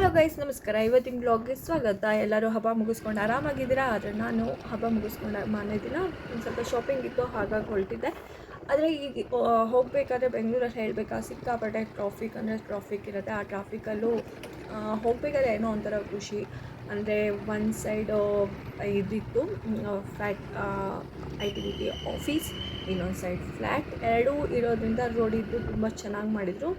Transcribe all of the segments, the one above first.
Hello guys, ನಮಸ್ಕಾರ. ಇವತ್ತಿನ ಬ್ಲಾಗ್ಗೆ ಸ್ವಾಗತ. ಎಲ್ಲರೂ ಹಬ್ಬ ಮುಗಿಸ್ಕೊಂಡು ಆರಾಮಾಗಿದ್ದೀರಾ? ಆದರೆ ನಾನು ಹಬ್ಬ ಮುಗಿಸ್ಕೊಂಡು ಮಾರನೇ ದಿನ ಒಂದು ಸ್ವಲ್ಪ ಶಾಪಿಂಗ್ ಇತ್ತು, ಹಾಗಾಗಿ ಹೊರಟಿದ್ದೆ. ಆದರೆ ಈಗ ಹೋಗಬೇಕಾದ್ರೆ ಬೆಂಗಳೂರಲ್ಲಿ ಹೇಳಬೇಕಾ, ಸಿಕ್ಕಾಪಟ್ಟೆ ಟ್ರಾಫಿಕ್ ಅಂದರೆ ಟ್ರಾಫಿಕ್ ಇರುತ್ತೆ. ಆ ಟ್ರಾಫಿಕಲ್ಲೂ ಹೋಗಬೇಕಾದ್ರೆ ಏನೋ ಒಂಥರ ಖುಷಿ. ಅಂದರೆ ಒಂದು ಸೈಡು ಇದಿತ್ತು, flat I T B T office, ಇನ್ನೊಂದು ಸೈಡ್ ಫ್ಲ್ಯಾಟ್, ಎರಡೂ ಇರೋದ್ರಿಂದ ರೋಡಿದ್ದು ತುಂಬ ಚೆನ್ನಾಗಿ ಮಾಡಿದರು.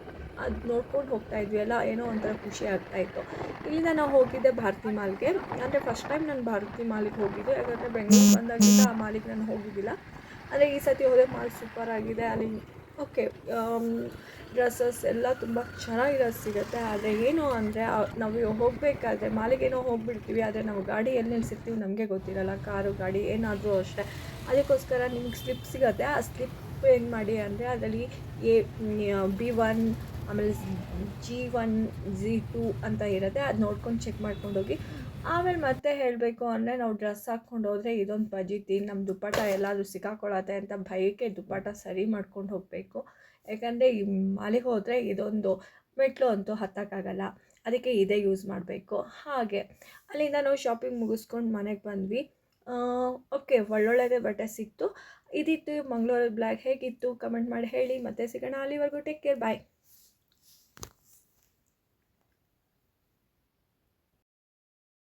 ಅದು ನೋಡ್ಕೊಂಡು ಹೋಗ್ತಾ ಇದ್ವಿ ಎಲ್ಲ, ಏನೋ ಒಂಥರ ಖುಷಿ ಆಗ್ತಾಯಿತ್ತು. ಇಲ್ಲಿಂದ ನಾವು ಹೋಗಿದ್ದೆ ಭಾರತಿ ಮಾಲ್ಗೆ. ಅಂದರೆ ಫಸ್ಟ್ ಟೈಮ್ ನಾನು ಭಾರತಿ ಮಾಲಿಗೆ ಹೋಗಿದ್ದು, ಯಾಕಂದರೆ ಬೆಂಗಳೂರು ಬಂದಾಗಿಂದ ಆ ಮಾಲಿಗೆ ನಾನು ಹೋಗಿದ್ದಿಲ್ಲ. ಅಂದರೆ ಈ ಸತಿ ಹೋದರೆ ಮಾಲ್ ಸೂಪರ್ ಆಗಿದೆ. ಅಲ್ಲಿ ಓಕೆ, ಡ್ರೆಸ್ಸಸ್ ಎಲ್ಲ ತುಂಬ ಚೆನ್ನಾಗಿರೋದು ಸಿಗುತ್ತೆ. ಆದರೆ ಏನು ಅಂದರೆ ನಾವು ಹೋಗಬೇಕಾದ್ರೆ ಮಾಲಿಗೇನೋ ಹೋಗಿಬಿಡ್ತೀವಿ, ಆದರೆ ನಾವು ಗಾಡಿ ಎಲ್ಲಿ ನಿಲ್ಸಿರ್ತೀವಿ ನಮಗೆ ಗೊತ್ತಿರಲ್ಲ. ಕಾರು ಗಾಡಿ ಏನಾದರೂ ಅಷ್ಟೇ. ಅದಕ್ಕೋಸ್ಕರ ನಿಮ್ಗೆ ಸ್ಲಿಪ್ ಸಿಗುತ್ತೆ. ಆ ಸ್ಲಿಪ್ ಏನು ಮಾಡಿ ಅಂದರೆ ಅದರಲ್ಲಿ B1 ಆಮೇಲೆ G1 G2 ಅಂತ ಇರುತ್ತೆ. ಅದು ನೋಡ್ಕೊಂಡು ಚೆಕ್ ಮಾಡ್ಕೊಂಡು ಹೋಗಿ. ಆಮೇಲೆ ಮತ್ತೆ ಹೇಳಬೇಕು ಅಂದರೆ ನಾವು ಡ್ರೆಸ್ ಹಾಕ್ಕೊಂಡು ಹೋದರೆ ಇದೊಂದು ಫಜೀತಿ, ನಮ್ಮ ದುಪ್ಪಟ ಎಲ್ಲಾದರೂ ಸಿಕ್ಕಾಕೊಳ್ಳುತ್ತೆ ಅಂತ ಭಯಕ್ಕೆ ದುಪ್ಪಟ ಸರಿ ಮಾಡ್ಕೊಂಡು ಹೋಗಬೇಕು. ಯಾಕಂದರೆ ಈ ಮಾಲಿಗೆ ಹೋದರೆ ಇದೊಂದು ಮೆಟ್ಲು ಅಂತೂ ಹತ್ತಕ್ಕಾಗಲ್ಲ, ಅದಕ್ಕೆ ಇದೇ ಯೂಸ್ ಮಾಡಬೇಕು. ಹಾಗೆ ಅಲ್ಲಿಂದ ನಾವು ಶಾಪಿಂಗ್ ಮುಗಿಸ್ಕೊಂಡು ಮನೆಗೆ ಬಂದ್ವಿ. ಓಕೆ, ಒಳ್ಳೊಳ್ಳೆದೇ ಬಟ್ಟೆ ಸಿಕ್ತು. ಇದಿತ್ತು ಮಂಗಳೂರಲ್ಲಿ ಬ್ಲ್ಯಾಕ್. ಹೇಗಿತ್ತು ಕಮೆಂಟ್ ಮಾಡಿ ಹೇಳಿ. ಮತ್ತೆ ಸಿಗೋಣ. ಅಲ್ಲಿವರೆಗೂ ಟೇಕ್ ಕೇರ್, ಬಾಯ್.